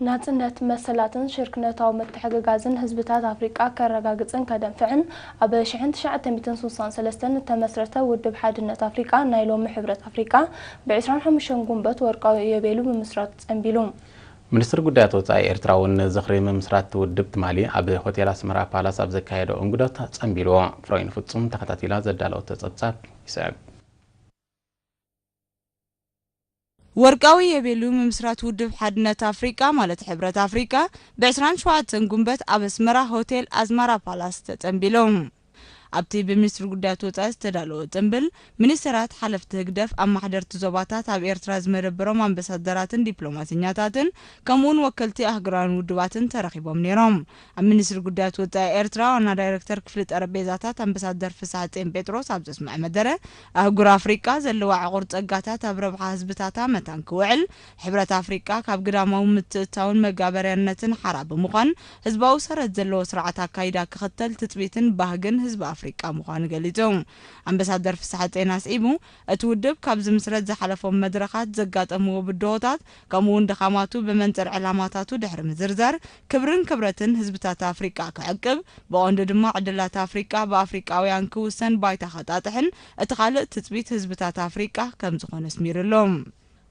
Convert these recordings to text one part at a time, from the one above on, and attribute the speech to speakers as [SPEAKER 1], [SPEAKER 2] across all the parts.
[SPEAKER 1] ناتنت مسلاتن شركنتاو متحققازن حزبታት አፍሪቃ ከረጋግጽን ከደንፈዕን አበ 1933 ተመስረተ ውድብ ሓድነት አፍሪቃ ናይሎም ሕብረት አፍሪቃ በ25 ጉንበት ወርቃዊ የቤሉ በመስራት ጸንቢሉ
[SPEAKER 2] ሚኒስትር ጉዳያት ወጻኢ ኤርትራውን ዝኽሪ መምስራት ውድብ ትማሊ አብ ሆቴል አስመራ ፓላስ አብ ዘካሄደው እንግዶት ጸንቢሉ ፍሮይን ፍጹም ተከታቲላ ዘዳለው ተጸጻፍ ይሳብ
[SPEAKER 3] ወርቃዊ የቤሉ መምስራት ውድብ ሓድነት አፍሪቃ ማለት ሕብረት አፍሪቃ በ27 ጉንበት አብ አስመራ ሆቴል አዝመራ ፓላስ ተጸንቢሎም ኣብቲ በሚኒስትር ጉዳያት ወጻኢ ተዳለው ጥንብል ሚኒስትራት ሓለፍቲ ህግደፍ ኣማሕደርቲ ዞባታት ኣብ ኤርትራ ዝመደበሮም ኣምባሳደራትን ዲፕሎማሲኛታትን ከምኡን ወከልቲ ኣህጉራን ውድባትን ተረኺቦም ነይሮም ኣብ ሚኒስትር ጉዳያት ወጻኢ ኤርትራ ዋና ዳይሬክተር ክፍሊ ጠረጴዛታት ኣምባሳደር ፍሳሐ ጴጥሮስ ኣብ ዘስማዕ መደረ ኣህጉር አፍሪቃ ዘለዋ ዕቁር ጸጋታት ኣብ ረብሓ ህዝብታታ መታን ክውዕል ሕብረት አፍሪቃ ካብ ግዳማው ምትእታውን መጋበርያነትን ሓራ ብምዃን ህዝባዊ ሰረት ዘለዎ ስርዓት ኣካይዳ ክኽተል ትጽቢትን ባህግን ህዝብ አፍሪቃ ምዃኑ ገሊጾም አምባሳደር ፍሳሐ ጤናስኢቡ እትውድብ ካብ ዝምስረት ዝሓለፎም መድረኻት ዘጋጠምዎ ብድሆታት ከምኡን ድኻማቱ በመንጸር ዕላማታቱ ድሕሪ ምዝርዛር ክብርን ክብረትን ህዝብታት አፍሪቃ ክዕቅብ ብቆንዲ ድማ ዕድላት አፍሪቃ በአፍሪቃውያን ክውሰን ባይታ ኸጣጥሕን እቲ ካልእ ትጽቢት ህዝብታት አፍሪቃ ከም ዝኾነ ስሚርሎም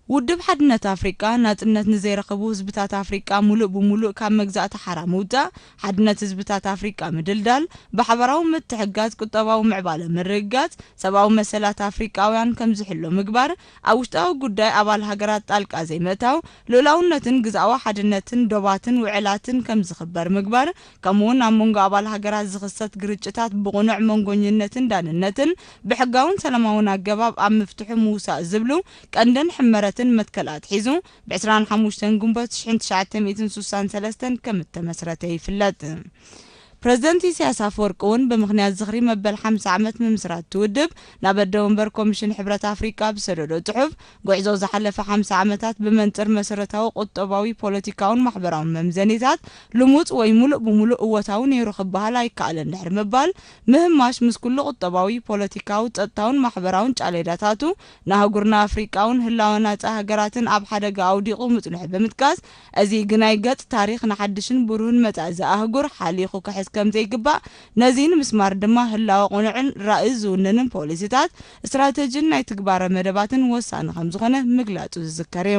[SPEAKER 3] ውድብ ሓድነት አፍሪቃ ናጽነት ንዘይረኸቡ ህዝብታት አፍሪቃ ሙሉእ ብሙሉእ ካብ መግዛእቲ ሓራም ውጣ ሓድነት ህዝብታት አፍሪቃ ምድልዳል በሓበራው ምትሕጋዝ ቁጠባው ምዕባለ ምርግጋጽ ሰብአዊ መሰላት አፍሪቃውያን ከም ዝሕሎ ምግባር ኣብ ውሽጣዊ ጉዳይ አባል ሃገራት ጣልቃ ዘይመታው ሉላውነትን ግዛዊ ሓድነትን ዶባትን ውዕላትን ከም ዝኽበር ምግባር ከምኡን ኣብ መንጎ አባል ሃገራት ዝኽሰት ግርጭታት ብቑኑዕ መንጎኝነትን ዳንነትን ብሕጋውን ሰላማውን አገባብ ኣብ ምፍትሑ ምውሳእ ዝብሉ ቀንደን ሕመረ መትከላት ሒዙ ብ25 ጉንበት 1963 ከም ተመስረተ ይፍለጥ ፕሬዝዳንት ኢሳያስ አፈወርቂውን በምክንያት ዝኽሪ መበል 50 ዓመት መምስራት ትውድብ ናበደ ወንበር ኮሚሽን ሕብረት አፍሪቃ በሰደዶ ጽሑፍ ጉዕዞ ዝሓለፈ 50 ዓመታት በመንጽር መሰረታዊ ቁጠባዊ ፖለቲካውን ማሕበራዊ መምዘኒታት ልሙጽ ወይ ሙሉእ ብሙሉእ እወታው ነይሩ ክበሃል ኣይከኣለን ድሕሪ ምባል ምህማሽ ምስ ኩሉ ቁጠባዊ ፖለቲካዊ ጸጥታውን ማሕበራውን ጫሌዳታቱ ናህጉርና አፍሪቃውን ህላወና ሃገራትን ኣብ ሓደጋ ኣውዲቑ ምጽኑሕ በምጥቃስ እዚ ግናይ ገጽ ታሪኽ ንሓድሽን ብሩህን መጻእ ዘአህጉር ሓሊኹ ክሕስ ከም ዘይግባእ ነዚን ምስማር ድማ ህላወ ቁኑዕን ራእይ ዝውንንን ፖሊሲታት ስትራቴጂን ናይ ትግባረ መደባትን ወሳኒ ከም ዝኾነ ምግላጹ ዝዝከር እዩ